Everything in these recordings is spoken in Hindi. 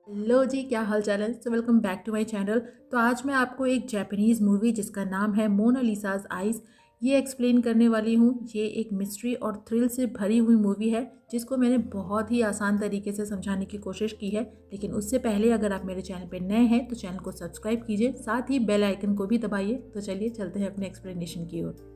हेलो जी, क्या हाल चाल है। Welcome back to my channel. तो आज मैं आपको एक जापानीज़ मूवी जिसका नाम है मोनालिसाज आइज़ ये एक्सप्लेन करने वाली हूँ। ये एक मिस्ट्री और थ्रिल से भरी हुई मूवी है जिसको मैंने बहुत ही आसान तरीके से समझाने की कोशिश की है। लेकिन उससे पहले अगर आप मेरे चैनल पर नए हैं तो चैनल को सब्सक्राइब कीजिए, साथ ही बेल आइकन को भी दबाइए। तो चलिए चलते हैं अपने एक्सप्लेनेशन की ओर।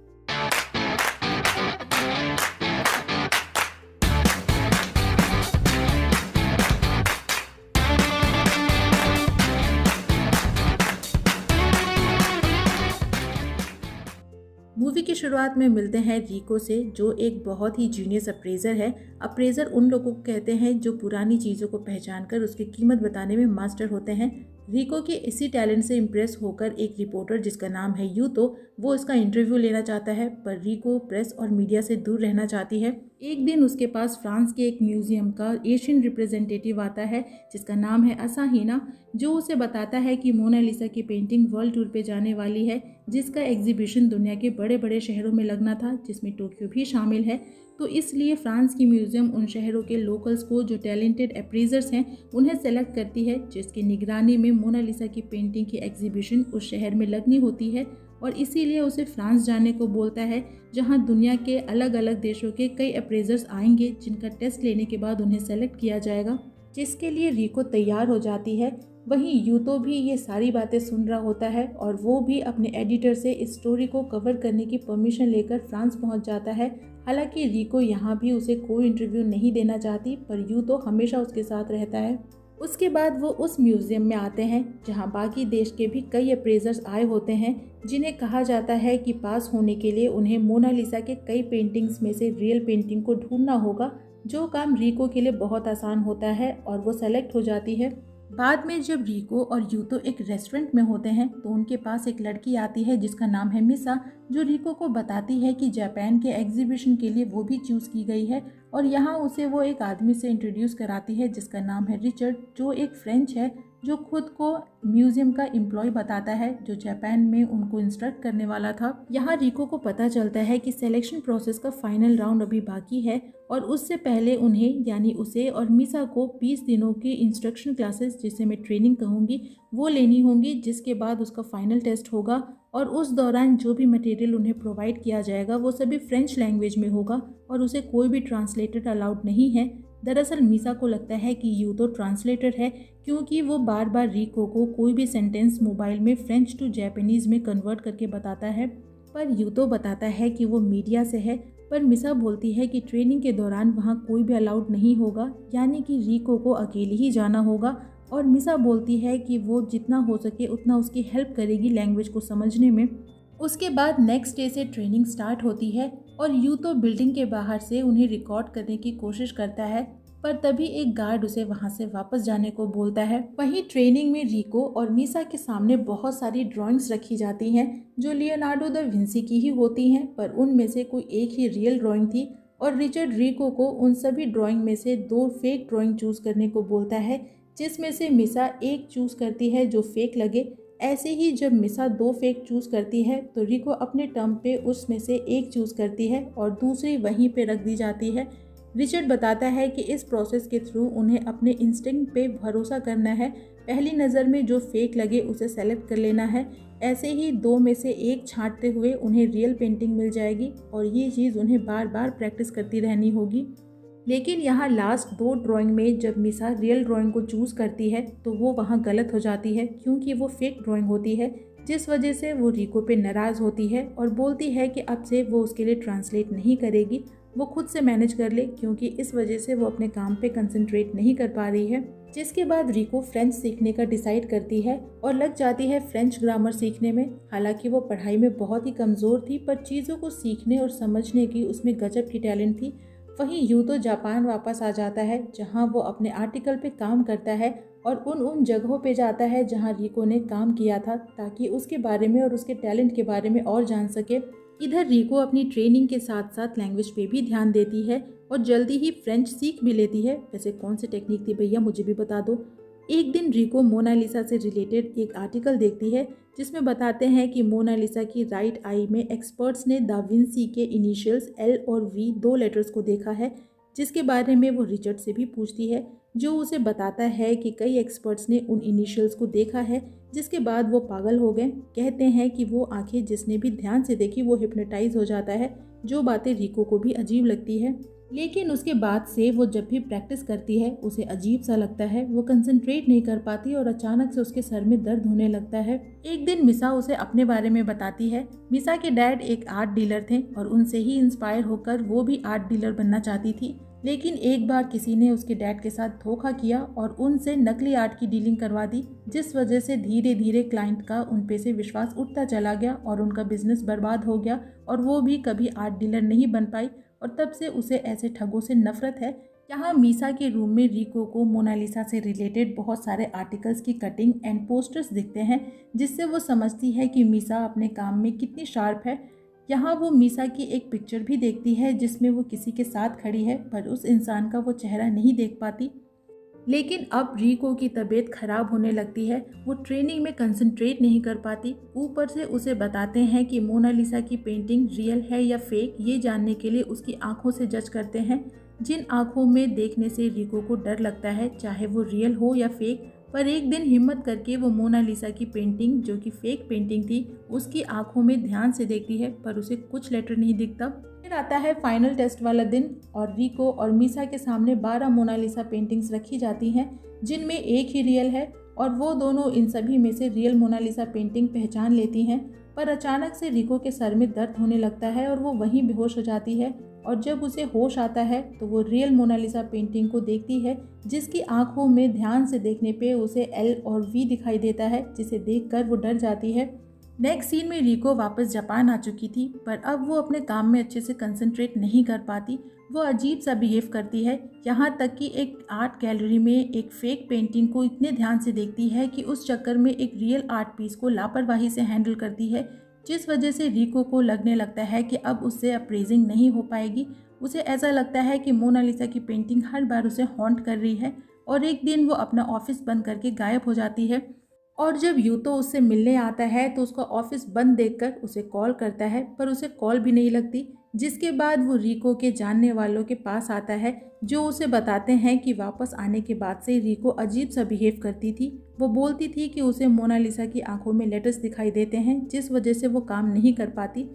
मूवी की शुरुआत में मिलते हैं रिको से, जो एक बहुत ही जीनियस अप्रेजर है। अप्रेजर उन लोगों को कहते हैं जो पुरानी चीज़ों को पहचान कर उसकी कीमत बताने में मास्टर होते हैं। रिको के इसी टैलेंट से इम्प्रेस होकर एक रिपोर्टर जिसका नाम है यूतो, वो इसका इंटरव्यू लेना चाहता है, पर रिको प्रेस और मीडिया से दूर रहना चाहती है। एक दिन उसके पास फ्रांस के एक म्यूजियम का एशियन रिप्रेजेंटेटिव आता है जिसका नाम है असाहिना, जो उसे बताता है कि मोनालिसा की पेंटिंग वर्ल्ड टूर पे जाने वाली है, जिसका एग्जीबिशन दुनिया के बड़े बड़े शहरों में लगना था, जिसमें टोक्यो भी शामिल है। तो इसलिए फ्रांस की म्यूजियम उन शहरों के लोकल्स को, जो टैलेंटेड अप्रेजर्स हैं, उन्हें सेलेक्ट करती है, जिसकी निगरानी में मोनालिसा की पेंटिंग की एग्जीबिशन उस शहर में लगनी होती है। और इसीलिए उसे फ्रांस जाने को बोलता है, जहां दुनिया के अलग अलग देशों के कई अप्रेजर्स आएंगे, जिनका टेस्ट लेने के बाद उन्हें सेलेक्ट किया जाएगा, जिसके लिए रिको तैयार हो जाती है। वहीं यूतो भी ये सारी बातें सुन रहा होता है और वो भी अपने एडिटर से इस स्टोरी को कवर करने की परमिशन लेकर फ्रांस पहुंच जाता है। हालांकि रिको यहाँ भी उसे कोई इंटरव्यू नहीं देना चाहती, पर यूतो हमेशा उसके साथ रहता है। उसके बाद वो उस म्यूजियम में आते हैं जहाँ बाकी देश के भी कई अप्रेजर्स आए होते हैं, जिन्हें कहा जाता है कि पास होने के लिए उन्हें मोनालिसा के कई पेंटिंग्स में से रियल पेंटिंग को ढूंढना होगा, जो काम रिको के लिए बहुत आसान होता है और वो सेलेक्ट हो जाती है। बाद में जब रिको और यूतो एक रेस्टोरेंट में होते हैं तो उनके पास एक लड़की आती है जिसका नाम है मिसा, जो रिको को बताती है कि जापान के एग्जीबिशन के लिए वो भी चूज़ की गई है। और यहाँ उसे वो एक आदमी से इंट्रोड्यूस कराती है जिसका नाम है रिचर्ड, जो एक फ्रेंच है, जो खुद को म्यूजियम का एम्प्लॉय बताता है, जो जापान में उनको इंस्ट्रक्ट करने वाला था। यहाँ रिको को पता चलता है कि सिलेक्शन प्रोसेस का फाइनल राउंड अभी बाकी है और उससे पहले उन्हें, यानी उसे और मिसा को 20 दिनों की इंस्ट्रक्शन क्लासेस, जिसे मैं ट्रेनिंग कहूँगी, वो लेनी होंगी, जिसके बाद उसका फाइनल टेस्ट होगा। और उस दौरान जो भी मटेरियल उन्हें प्रोवाइड किया जाएगा वो सभी फ्रेंच लैंग्वेज में होगा और उसे कोई भी ट्रांसलेटर अलाउड नहीं है। दरअसल मिसा को लगता है कि यूतो ट्रांसलेटर है, क्योंकि वो बार बार रिको को कोई भी सेंटेंस मोबाइल में फ्रेंच टू जापानीज़ में कन्वर्ट करके बताता है, पर यूतो बताता है कि वो मीडिया से है। पर मिसा बोलती है कि ट्रेनिंग के दौरान वहाँ कोई भी अलाउड नहीं होगा, यानी कि रिको को अकेले ही जाना होगा। और मिसा बोलती है कि वो जितना हो सके उतना उसकी हेल्प करेगी लैंग्वेज को समझने में। उसके बाद नेक्स्ट डे से ट्रेनिंग स्टार्ट होती है और यूतो बिल्डिंग के बाहर से उन्हें रिकॉर्ड करने की कोशिश करता है, पर तभी एक गार्ड उसे वहां से वापस जाने को बोलता है। वहीं ट्रेनिंग में रिको और मिसा के सामने बहुत सारी ड्राइंग्स रखी जाती हैं जो लियोनार्डो दा विंसी की ही होती हैं, पर उनमें से कोई एक ही रियल ड्राइंग थी। और रिचर्ड रिको को उन सभी ड्राइंग में से 2 फेक ड्राइंग चूज करने को बोलता है, जिसमें से मिसा एक चूज करती है जो फेक लगे। ऐसे ही जब मिसा 2 फेक चूज करती है तो रिको अपने टर्म पे उसमें से एक चूज करती है और दूसरी वहीं पे रख दी जाती है। रिचर्ड बताता है कि इस प्रोसेस के थ्रू उन्हें अपने इंस्टिंक्ट पे भरोसा करना है, पहली नज़र में जो फेक लगे उसे सेलेक्ट कर लेना है। ऐसे ही 2 में से एक छांटते हुए उन्हें रियल पेंटिंग मिल जाएगी और ये चीज़ उन्हें बार बार प्रैक्टिस करती रहनी होगी। लेकिन यहाँ लास्ट 2 ड्राइंग में जब मिसा रियल ड्राइंग को चूज़ करती है तो वो वहाँ गलत हो जाती है, क्योंकि वो फेक ड्राइंग होती है, जिस वजह से वो रिको पे नाराज़ होती है और बोलती है कि अब से वो उसके लिए ट्रांसलेट नहीं करेगी, वो खुद से मैनेज कर ले, क्योंकि इस वजह से वो अपने काम पे कंसंट्रेट नहीं कर पा रही है। जिसके बाद रिको फ्रेंच सीखने का डिसाइड करती है और लग जाती है फ्रेंच ग्रामर सीखने में। हालांकि वो पढ़ाई में बहुत ही कमज़ोर थी, पर चीज़ों को सीखने और समझने की उसमें गजब की टैलेंट थी। वहीं यूतो जापान वापस आ जाता है, जहां वो अपने आर्टिकल पे काम करता है और उन जगहों पे जाता है जहां रिको ने काम किया था, ताकि उसके बारे में और उसके टैलेंट के बारे में और जान सके। इधर रिको अपनी ट्रेनिंग के साथ साथ लैंग्वेज पे भी ध्यान देती है और जल्दी ही फ्रेंच सीख भी लेती है। वैसे कौन सी टेक्निक थी भैया, मुझे भी बता दो। एक दिन रिको मोनालिसा से रिलेटेड एक आर्टिकल देखती है जिसमें बताते हैं कि मोनालिसा की राइट आई में एक्सपर्ट्स ने दा विंसी के इनिशियल्स एल और वी 2 लेटर्स को देखा है, जिसके बारे में वो रिचर्ड से भी पूछती है। जो उसे बताता है कि कई एक्सपर्ट्स ने उन इनिशियल्स को देखा है, जिसके बाद वो पागल हो गए। कहते हैं कि वो आंखें जिसने भी ध्यान से देखी वो हिप्नोटाइज हो जाता है, जो बातें रिको को भी अजीब लगती है। लेकिन उसके बाद से वो जब भी प्रैक्टिस करती है उसे अजीब सा लगता है, वो कंसंट्रेट नहीं कर पाती और अचानक से उसके सर में दर्द होने लगता है। एक दिन मिसा उसे अपने बारे में बताती है। मिसा के डैड एक आर्ट डीलर थे और उनसे ही इंस्पायर होकर वो भी आर्ट डीलर बनना चाहती थी। लेकिन एक बार किसी ने उसके डैड के साथ धोखा किया और उनसे नकली आर्ट की डीलिंग करवा दी, जिस वजह से धीरे धीरे क्लाइंट का उन पे से विश्वास उठता चला गया और उनका बिजनेस बर्बाद हो गया और वो भी कभी आर्ट डीलर नहीं बन पाई। और तब से उसे ऐसे ठगों से नफरत है। यहाँ मीसा के रूम में रिको को मोनालिसा से रिलेटेड बहुत सारे आर्टिकल्स की कटिंग एंड पोस्टर्स दिखते हैं, जिससे वो समझती है कि मीसा अपने काम में कितनी शार्प है। यहाँ वो मीसा की एक पिक्चर भी देखती है जिसमें वो किसी के साथ खड़ी है, पर उस इंसान का वो चेहरा नहीं देख पाती। लेकिन अब रिको की तबीयत खराब होने लगती है, वो ट्रेनिंग में कंसंट्रेट नहीं कर पाती। ऊपर से उसे बताते हैं कि मोनालिसा की पेंटिंग रियल है या फेक, ये जानने के लिए उसकी आंखों से जज करते हैं, जिन आंखों में देखने से रिको को डर लगता है, चाहे वो रियल हो या फेक। पर एक दिन हिम्मत करके वो मोनालिसा की पेंटिंग, जो कि फेक पेंटिंग थी, उसकी आंखों में ध्यान से देखती है, पर उसे कुछ लेटर नहीं दिखता। फिर आता है फाइनल टेस्ट वाला दिन और रिको और मीसा के सामने 12 मोनालिसा पेंटिंग्स रखी जाती हैं, जिनमें एक ही रियल है और वो दोनों इन सभी में से रियल मोनालिसा पेंटिंग पहचान लेती हैं। पर अचानक से रिको के सर में दर्द होने लगता है और वो वहीं बेहोश हो जाती है। और जब उसे होश आता है तो वो रियल मोनालिसा पेंटिंग को देखती है, जिसकी आंखों में ध्यान से देखने पे उसे एल और वी दिखाई देता है, जिसे देखकर वो डर जाती है। नेक्स्ट सीन में रिको वापस जापान आ चुकी थी, पर अब वो अपने काम में अच्छे से कंसंट्रेट नहीं कर पाती। वो अजीब सा बिहेव करती है, यहाँ तक कि एक आर्ट गैलरी में एक फेक पेंटिंग को इतने ध्यान से देखती है कि उस चक्कर में एक रियल आर्ट पीस को लापरवाही से हैंडल करती है, जिस वजह से रिको को लगने लगता है कि अब उससे अप्रेजिंग नहीं हो पाएगी। उसे ऐसा लगता है कि मोनालिसा की पेंटिंग हर बार उसे हॉन्ट कर रही है और एक दिन वो अपना ऑफिस बंद करके गायब हो जाती है। और जब यूतो उससे मिलने आता है तो उसका ऑफिस बंद देखकर उसे कॉल करता है, पर उसे कॉल भी नहीं लगती। जिसके बाद वो रिको के जानने वालों के पास आता है, जो उसे बताते हैं कि वापस आने के बाद से रिको अजीब सा बिहेव करती थी। वो बोलती थी कि उसे मोनालिसा की आंखों में लेटर्स दिखाई देते हैं, जिस वजह से वो काम नहीं कर पाती।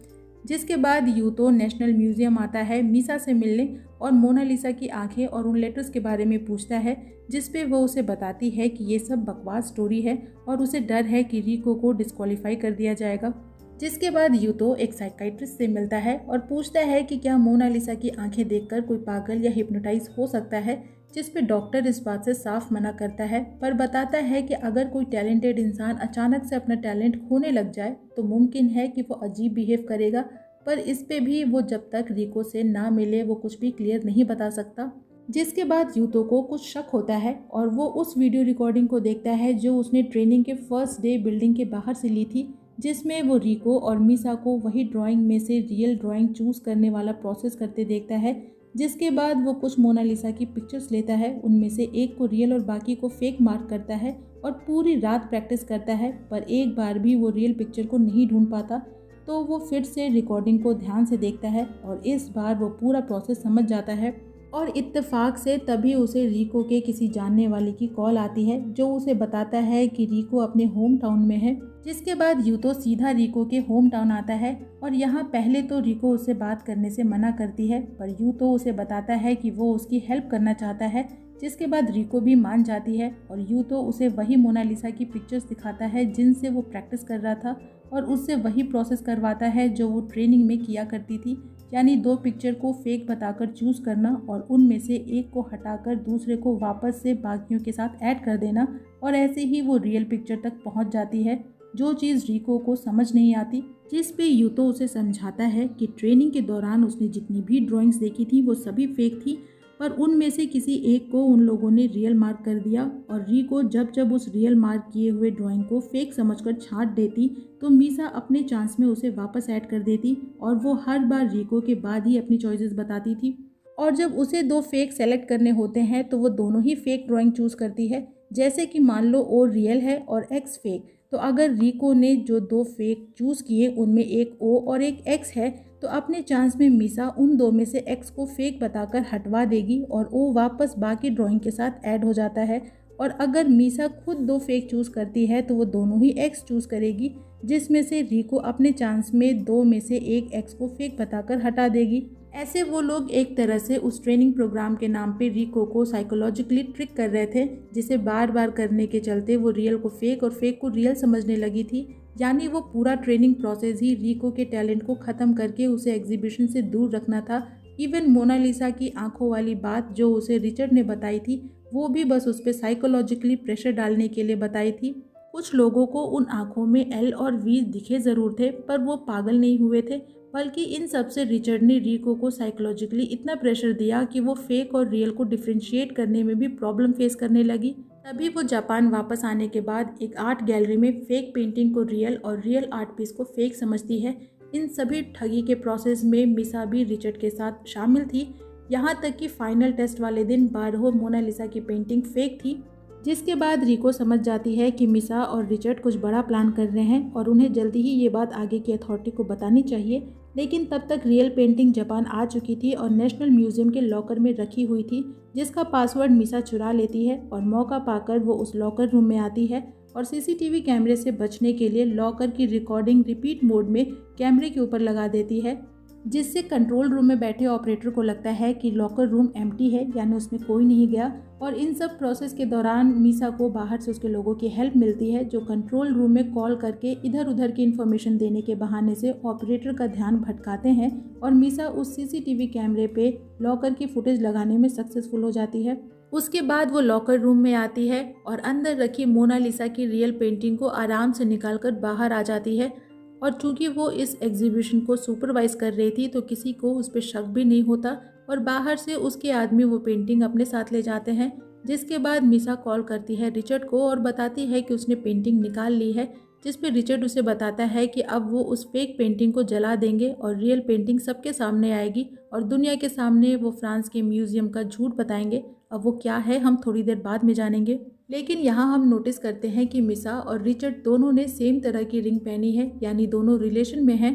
जिसके बाद यूतो नेशनल म्यूजियम आता है मीसा से मिलने और मोनालिसा की आंखें और उन लेटर्स के बारे में पूछता है, जिस पे वो उसे बताती है कि ये सब बकवास स्टोरी है और उसे डर है कि रिको को डिस्क्वालीफाई कर दिया जाएगा। जिसके बाद यूतो एक साइकाइट्रिस्ट से मिलता है और पूछता है कि क्या मोनालिसा की आंखें देखकर कोई पागल या हिप्नोटाइज हो सकता है, जिस पे डॉक्टर इस बात से साफ मना करता है, पर बताता है कि अगर कोई टैलेंटेड इंसान अचानक से अपना टैलेंट खोने लग जाए तो मुमकिन है कि वो अजीब बिहेव करेगा। पर इस पे भी वो जब तक रिको से ना मिले वो कुछ भी क्लियर नहीं बता सकता। जिसके बाद यूतो को कुछ शक होता है और वो उस वीडियो रिकॉर्डिंग को देखता है जो उसने ट्रेनिंग के फर्स्ट डे बिल्डिंग के बाहर से ली थी, जिसमें वो रिको और मीसा को वही ड्राइंग में से रियल ड्राइंग चूज करने वाला प्रोसेस करते देखता है। जिसके बाद वो कुछ मोनालिसा की पिक्चर्स लेता है, उनमें से एक को रियल और बाकी को फेक मार्क करता है और पूरी रात प्रैक्टिस करता है, पर एक बार भी वो रियल पिक्चर को नहीं ढूंढ पाता। तो वो फिर से रिकॉर्डिंग को ध्यान से देखता है और इस बार वो पूरा प्रोसेस समझ जाता है। और इत्तेफाक से तभी उसे रिको के किसी जानने वाले की कॉल आती है, जो उसे बताता है कि रिको अपने होम टाउन में है। जिसके बाद यूतो सीधा रिको के होम टाउन आता है और यहाँ पहले तो रिको उससे बात करने से मना करती है, पर यूतो उसे बताता है कि वो उसकी हेल्प करना चाहता है। जिसके बाद रिको भी मान जाती है और यूतो उसे वही मोनालिसा की पिक्चर्स दिखाता है जिनसे वो प्रैक्टिस कर रहा था और उससे वही प्रोसेस करवाता है जो वो ट्रेनिंग में किया करती थी, यानी 2 पिक्चर को फेक बताकर चूज करना और उनमें से एक को हटाकर दूसरे को वापस से बाकियों के साथ ऐड कर देना, और ऐसे ही वो रियल पिक्चर तक पहुंच जाती है, जो चीज़ रिको को समझ नहीं आती। जिस पे यूतो उसे समझाता है कि ट्रेनिंग के दौरान उसने जितनी भी ड्राइंग्स देखी थी वो सभी फेक थी, पर उनमें से किसी एक को उन लोगों ने रियल मार्क कर दिया और रिको जब जब उस रियल मार्क किए हुए ड्राइंग को फेक समझकर छांट देती तो मीसा अपने चांस में उसे वापस ऐड कर देती और वो हर बार रिको के बाद ही अपनी चॉइसेस बताती थी। और जब उसे 2 फेक सेलेक्ट करने होते हैं तो वो दोनों ही फेक ड्राइंग चूज करती है, जैसे कि मान लो ओ रियल है और एक्स फेक। तो अगर रिको ने जो 2 फेक चूज किए उनमें एक ओ और एक एक्स है तो अपने चांस में मीसा उन दो में से एक्स को फेक बताकर हटवा देगी और वो वापस बाकी ड्राइंग के साथ ऐड हो जाता है। और अगर मीसा खुद दो फेक चूज़ करती है तो वो दोनों ही एक्स चूज़ करेगी, जिसमें से रिको अपने चांस में दो में से एक एक्स को फेक बताकर हटा देगी। ऐसे वो लोग एक तरह से उस ट्रेनिंग प्रोग्राम के नाम पे रिको को साइकोलॉजिकली ट्रिक कर रहे थे, जिसे बार बार करने के चलते वो रियल को फेक और फेक को रियल समझने लगी थी। यानी वो पूरा ट्रेनिंग प्रोसेस ही रिको के टैलेंट को ख़त्म करके उसे एग्जीबिशन से दूर रखना था। इवन मोनालिसा की आंखों वाली बात जो उसे रिचर्ड ने बताई थी, वो भी बस उस पर साइकोलॉजिकली प्रेशर डालने के लिए बताई थी। कुछ लोगों को उन आंखों में एल और वी दिखे ज़रूर थे, पर वो पागल नहीं हुए थे, बल्कि इन सब से रिचर्ड ने रिको को साइकोलॉजिकली इतना प्रेशर दिया कि वो फेक और रियल को डिफ्रेंशिएट करने में भी प्रॉब्लम फेस करने लगी। तभी वो जापान वापस आने के बाद एक आर्ट गैलरी में फेक पेंटिंग को रियल और रियल आर्ट पीस को फेक समझती है। इन सभी ठगी के प्रोसेस में मिसा भी रिचर्ड के साथ शामिल थी, यहाँ तक कि फाइनल टेस्ट वाले दिन बारहो मोनालिसा की पेंटिंग फेक थी। जिसके बाद रिको समझ जाती है कि मिसा और रिचर्ड कुछ बड़ा प्लान कर रहे हैं और उन्हें जल्दी ही ये बात आगे की अथॉरिटी को बतानी चाहिए। लेकिन तब तक रियल पेंटिंग जापान आ चुकी थी और नेशनल म्यूजियम के लॉकर में रखी हुई थी, जिसका पासवर्ड मिसा चुरा लेती है और मौका पाकर वो उस लॉकर रूम में आती है और सीसीटीवी कैमरे से बचने के लिए लॉकर की रिकॉर्डिंग रिपीट मोड में कैमरे के ऊपर लगा देती है, जिससे कंट्रोल रूम में बैठे ऑपरेटर को लगता है कि लॉकर रूम एम्प्टी है, यानी उसमें कोई नहीं गया। और इन सब प्रोसेस के दौरान मिसा को बाहर से उसके लोगों की हेल्प मिलती है, जो कंट्रोल रूम में कॉल करके इधर उधर की इन्फॉर्मेशन देने के बहाने से ऑपरेटर का ध्यान भटकाते हैं और मिसा उस सीसीटीवी कैमरे पे लॉकर की फुटेज लगाने में सक्सेसफुल हो जाती है। उसके बाद वो लॉकर रूम में आती है और अंदर रखी मोनालिसा की रियल पेंटिंग को आराम से निकाल कर बाहर आ जाती है। और चूंकि वो इस एग्जीबिशन को सुपरवाइज कर रही थी तो किसी को उस पर शक भी नहीं होता और बाहर से उसके आदमी वो पेंटिंग अपने साथ ले जाते हैं। जिसके बाद मिसा कॉल करती है रिचर्ड को और बताती है कि उसने पेंटिंग निकाल ली है, जिस पे रिचर्ड उसे बताता है कि अब वो उस फेक पेंटिंग को जला देंगे और रियल पेंटिंग सबके सामने आएगी और दुनिया के सामने वो फ्रांस के म्यूजियम का झूठ बताएंगे। अब वो क्या है हम थोड़ी देर बाद में जानेंगे। लेकिन यहाँ हम नोटिस करते हैं कि मिसा और रिचर्ड दोनों ने सेम तरह की रिंग पहनी है, यानी दोनों रिलेशन में हैं।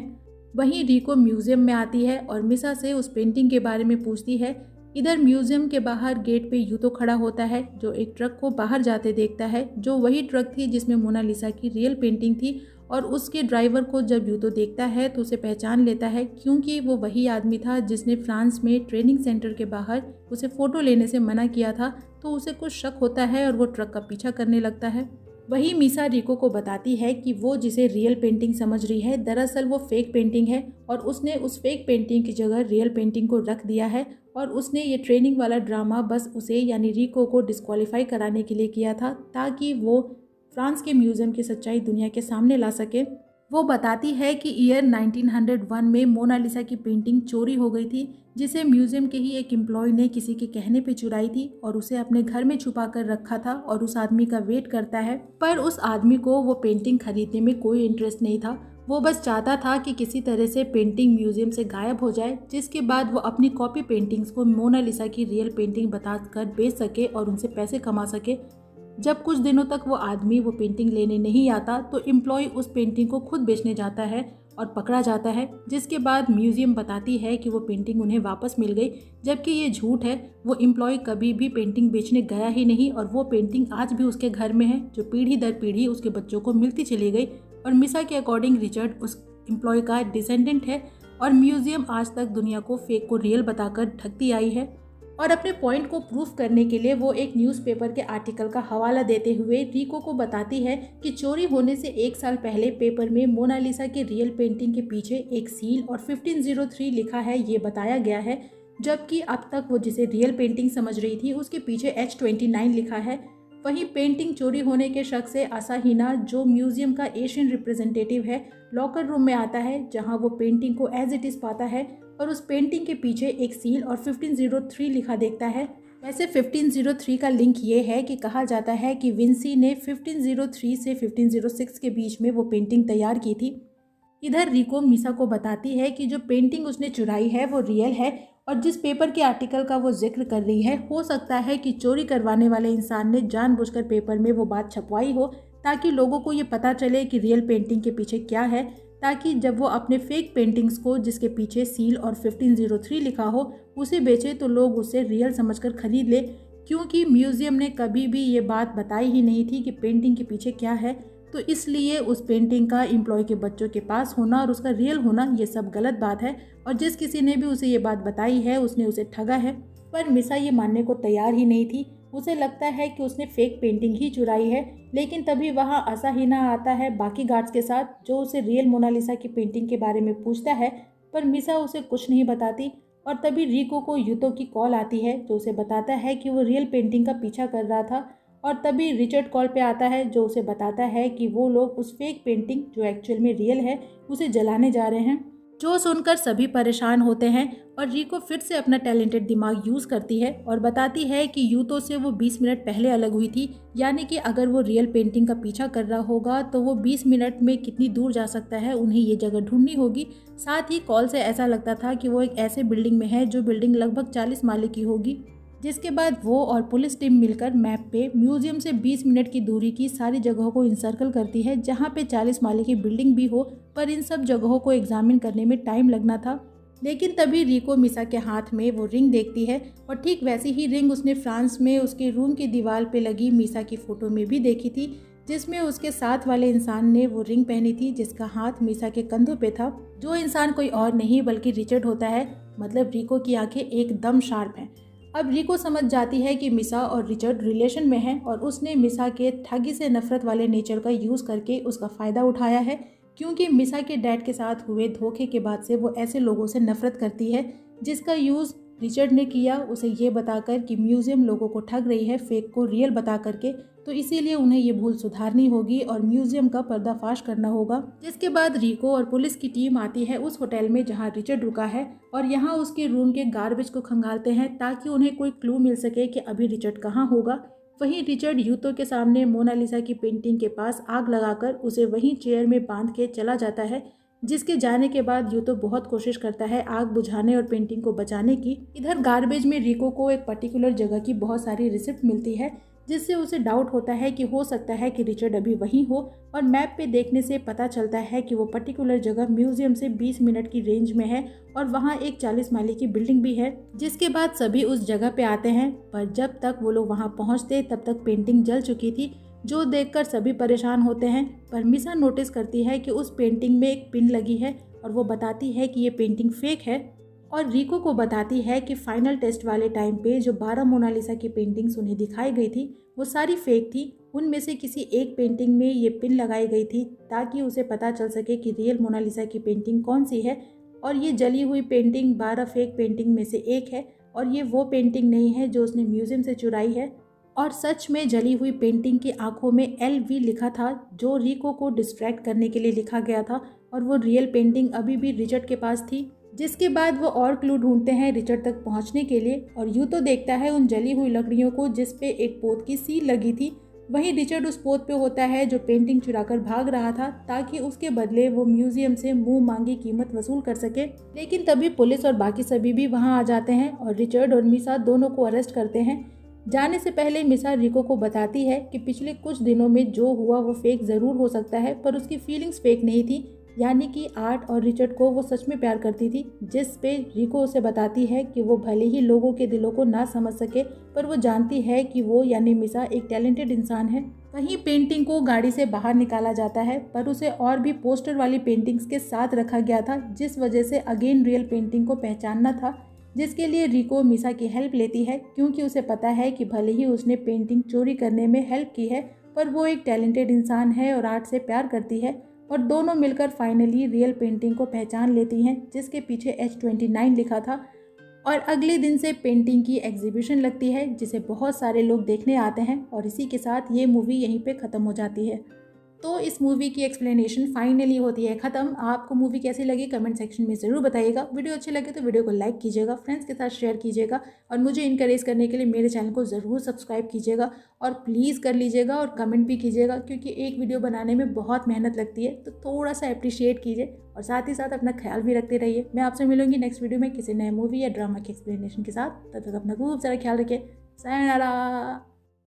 वहीं रिको म्यूजियम में आती है और मिसा से उस पेंटिंग के बारे में पूछती है। इधर म्यूजियम के बाहर गेट पे यूतो खड़ा होता है, जो एक ट्रक को बाहर जाते देखता है, जो वही ट्रक थी जिसमें मोनालिसा की रियल पेंटिंग थी। और उसके ड्राइवर को जब यूतो देखता है तो उसे पहचान लेता है, क्योंकि वो वही आदमी था जिसने फ्रांस में ट्रेनिंग सेंटर के बाहर उसे फ़ोटो लेने से मना किया था। तो उसे कुछ शक होता है और वो ट्रक का पीछा करने लगता है। वही मिसा रिको को बताती है कि वो जिसे रियल पेंटिंग समझ रही है दरअसल वो फेक पेंटिंग है और उसने उस फेक पेंटिंग की जगह रियल पेंटिंग को रख दिया है और उसने ये ट्रेनिंग वाला ड्रामा बस उसे यानी रिको को डिस्क्वालीफाई कराने के लिए किया था, ताकि वो फ्रांस के म्यूजियम की सच्चाई दुनिया के सामने ला सके। वो बताती है कि ईयर 1901 में मोनालिसा की पेंटिंग चोरी हो गई थी, जिसे म्यूजियम के ही एक एम्प्लॉय ने किसी के कहने पे चुराई थी और उसे अपने घर में छुपा कर रखा था और उस आदमी का वेट करता है। पर उस आदमी को वो पेंटिंग खरीदने में कोई इंटरेस्ट नहीं था, वो बस चाहता था कि किसी तरह से पेंटिंग म्यूजियम से गायब हो जाए, जिसके बाद वो अपनी कॉपी पेंटिंग्स को मोनालिसा की रियल पेंटिंग बताकर बेच सके और उनसे पैसे कमा सके। जब कुछ दिनों तक वो आदमी वो पेंटिंग लेने नहीं आता तो एम्प्लॉय उस पेंटिंग को खुद बेचने जाता है और पकड़ा जाता है, जिसके बाद म्यूजियम बताती है कि वो पेंटिंग उन्हें वापस मिल गई, जबकि ये झूठ है। वो एम्प्लॉय कभी भी पेंटिंग बेचने गया ही नहीं और वो पेंटिंग आज भी उसके घर में है, जो पीढ़ी दर पीढ़ी उसके बच्चों को मिलती चली गई। और मिसा के अकॉर्डिंग रिचर्ड उस एम्प्लॉय का डिसेंडेंट है और म्यूजियम आज तक दुनिया को फेक को रियल बताकर ठगती आई है। और अपने पॉइंट को प्रूफ करने के लिए वो एक न्यूज़पेपर के आर्टिकल का हवाला देते हुए रिको को बताती है कि चोरी होने से 1 साल पहले पेपर में मोनालिसा के रियल पेंटिंग के पीछे एक सील और 1503 लिखा है, ये बताया गया है, जबकि अब तक वो जिसे रियल पेंटिंग समझ रही थी उसके पीछे H29 लिखा है। वहीं पेंटिंग चोरी होने के शक से असाहिना, जो म्यूजियम का एशियन रिप्रेजेंटेटिव है, लॉकर रूम में आता है, जहां वो पेंटिंग को एज इट इज़ पाता है और उस पेंटिंग के पीछे एक सील और 1503 लिखा देखता है। वैसे 1503 का लिंक ये है कि कहा जाता है कि विंसी ने 1503 से 1506 के बीच में वो पेंटिंग तैयार की थी। इधर रिको मिसा को बताती है कि जो पेंटिंग उसने चुराई है वो रियल है और जिस पेपर के आर्टिकल का वो जिक्र कर रही है, हो सकता है कि चोरी करवाने वाले इंसान ने जानबूझकर पेपर में वो बात छपवाई हो, ताकि लोगों को ये पता चले कि रियल पेंटिंग के पीछे क्या है। ताकि जब वो अपने फेक पेंटिंग्स को, जिसके पीछे सील और 1503 लिखा हो, उसे बेचे तो लोग उसे रियल समझकर खरीद ले। क्योंकि म्यूजियम ने कभी भी ये बात बताई ही नहीं थी कि पेंटिंग के पीछे क्या है, तो इसलिए उस पेंटिंग का एम्प्लॉय के बच्चों के पास होना और उसका रियल होना ये सब गलत बात है। और जिस किसी ने भी उसे ये बात बताई है उसने उसे ठगा है। पर मिसा ये मानने को तैयार ही नहीं थी। उसे लगता है कि उसने फेक पेंटिंग ही चुराई है। लेकिन तभी वहाँ असाहिना आता है बाकी गार्ड्स के साथ, जो उसे रियल मोनालिसा की पेंटिंग के बारे में पूछता है। पर मिसा उसे कुछ नहीं बताती। और तभी रिको को यूतो की कॉल आती है, जो उसे बताता है कि वो रियल पेंटिंग का पीछा कर रहा था। और तभी रिचर्ड कॉल पे आता है, जो उसे बताता है कि वो लोग उस फेक पेंटिंग, जो एक्चुअल में रियल है, उसे जलाने जा रहे हैं। जो सुनकर सभी परेशान होते हैं और रिको फिर से अपना टैलेंटेड दिमाग यूज़ करती है और बताती है कि यूतो से वो 20 मिनट पहले अलग हुई थी। यानी कि अगर वो रियल पेंटिंग का पीछा कर रहा होगा तो वो 20 मिनट में कितनी दूर जा सकता है, उन्हें ये जगह ढूंढनी होगी। साथ ही कॉल से ऐसा लगता था कि वो एक ऐसे बिल्डिंग में है जो बिल्डिंग लगभग 40 माले की होगी। जिसके बाद वो और पुलिस टीम मिलकर मैप पे म्यूजियम से 20 मिनट की दूरी की सारी जगहों को इंसर्कल करती है, जहाँ पे 40 माले की बिल्डिंग भी हो। पर इन सब जगहों को एग्जामिन करने में टाइम लगना था। लेकिन तभी रिको मिसा के हाथ में वो रिंग देखती है, और ठीक वैसी ही रिंग उसने फ्रांस में उसके रूम की दीवार पे लगी मिसा की फोटो में भी देखी थी, जिसमें उसके साथ वाले इंसान ने वो रिंग पहनी थी, जिसका हाथ मिसा के कंधों पे था। जो इंसान कोई और नहीं बल्कि रिचर्ड होता है। मतलब रिको की आंखें एकदम शार्प हैं। अब रिको समझ जाती है कि मिसा और रिचर्ड रिलेशन में है, और उसने मिसा के ठगी से नफरत वाले नेचर का यूज़ करके उसका फ़ायदा उठाया है। क्योंकि मिसा के डैड के साथ हुए धोखे के बाद से वो ऐसे लोगों से नफरत करती है, जिसका यूज़ रिचर्ड ने किया उसे ये बताकर कि म्यूजियम लोगों को ठग रही है फेक को रियल बता करके। तो इसीलिए उन्हें ये भूल सुधारनी होगी और म्यूजियम का पर्दाफाश करना होगा। जिसके बाद रिको और पुलिस की टीम आती है उस होटल में जहाँ रिचर्ड रुका है, और यहाँ उसके रूम के गार्बेज को खंगालते हैं ताकि उन्हें कोई क्लू मिल सके कि अभी रिचर्ड कहाँ होगा। वहीं रिचर्ड यूतो के सामने मोनालिसा की पेंटिंग के पास आग लगाकर उसे वहीं चेयर में बांध के चला जाता है। जिसके जाने के बाद यूतो बहुत कोशिश करता है आग बुझाने और पेंटिंग को बचाने की। इधर गार्बेज में रिको को एक पर्टिकुलर जगह की बहुत सारी रिसिप्ट मिलती है, जिससे उसे डाउट होता है कि हो सकता है कि रिचर्ड अभी वहीं हो। और मैप पे देखने से पता चलता है कि वो पर्टिकुलर जगह म्यूजियम से 20 मिनट की रेंज में है, और वहाँ एक 40 माले की बिल्डिंग भी है। जिसके बाद सभी उस जगह पे आते हैं, पर जब तक वो लोग वहाँ पहुँचते तब तक पेंटिंग जल चुकी थी, जो देखकर सभी परेशान होते हैं। पर मिसा नोटिस करती है कि उस पेंटिंग में एक पिन लगी है, और वो बताती है कि ये पेंटिंग फेक है। और रिको को बताती है कि फाइनल टेस्ट वाले टाइम पे जो 12 मोनालिसा की पेंटिंग्स उन्हें दिखाई गई थी वो सारी फेक थी। उनमें से किसी एक पेंटिंग में ये पिन लगाई गई थी ताकि उसे पता चल सके कि रियल मोनालिसा की पेंटिंग कौन सी है। और ये जली हुई पेंटिंग 12 फेक पेंटिंग में से एक है, और ये वो पेंटिंग नहीं है जो उसने म्यूजियम से चुराई है। और सच में जली हुई पेंटिंग की आंखों में LV लिखा था, जो रिको को डिस्ट्रैक्ट करने के लिए लिखा गया था, और वो रियल पेंटिंग अभी भी रिचर्ड के पास थी। जिसके बाद वो और क्लू ढूंढते हैं रिचर्ड तक पहुंचने के लिए, और यूं तो देखता है उन जली हुई लकड़ियों को जिस पे एक पोत की सील लगी थी। वहीं रिचर्ड उस पोत पे होता है जो पेंटिंग चुराकर भाग रहा था, ताकि उसके बदले वो म्यूजियम से मुंह मांगी कीमत वसूल कर सके। लेकिन तभी पुलिस और बाकी सभी भी वहां आ जाते हैं और रिचर्ड और मिसा दोनों को अरेस्ट करते हैं। जाने से पहले मिसा रिको को बताती है कि पिछले कुछ दिनों में जो हुआ वो फेक ज़रूर हो सकता है, पर उसकी फीलिंग्स फेक नहीं थी। यानी कि आर्ट और रिचर्ड को वो सच में प्यार करती थी। जिस पे रिको उसे बताती है कि वो भले ही लोगों के दिलों को ना समझ सके, पर वो जानती है कि वो यानी मिसा एक टैलेंटेड इंसान है। वहीं पेंटिंग को गाड़ी से बाहर निकाला जाता है, पर उसे और भी पोस्टर वाली पेंटिंग्स के साथ रखा गया था, जिस वजह से अगेन रियल पेंटिंग को पहचानना था। जिसके लिए रिको मिसा की हेल्प लेती है, क्योंकि उसे पता है कि भले ही उसने पेंटिंग चोरी करने में हेल्प की है, पर वो एक टैलेंटेड इंसान है और आर्ट से प्यार करती है। और दोनों मिलकर फाइनली रियल पेंटिंग को पहचान लेती हैं, जिसके पीछे H29 लिखा था। और अगले दिन से पेंटिंग की एग्जीबिशन लगती है, जिसे बहुत सारे लोग देखने आते हैं, और इसी के साथ ये मूवी यहीं पे ख़त्म हो जाती है। तो इस मूवी की एक्सप्लेनेशन फाइनली होती है ख़त्म। आपको मूवी कैसी लगी कमेंट सेक्शन में ज़रूर बताइएगा। वीडियो अच्छी लगे तो वीडियो को लाइक कीजिएगा, फ्रेंड्स के साथ शेयर कीजिएगा, और मुझे इनकरेज करने के लिए मेरे चैनल को ज़रूर सब्सक्राइब कीजिएगा, और प्लीज़ कर लीजिएगा और कमेंट भी कीजिएगा, क्योंकि एक वीडियो बनाने में बहुत मेहनत लगती है, तो थोड़ा सा अप्रिशिएट कीजिए, और साथ ही साथ अपना ख्याल भी रखते रहिए। मैं आपसे मिलूंगी नेक्स्ट वीडियो में किसी नए मूवी या ड्रामा की एक्सप्लेनेशन के साथ। तब तक अपना खूब सारा ख्याल रखिए। सायोनारा।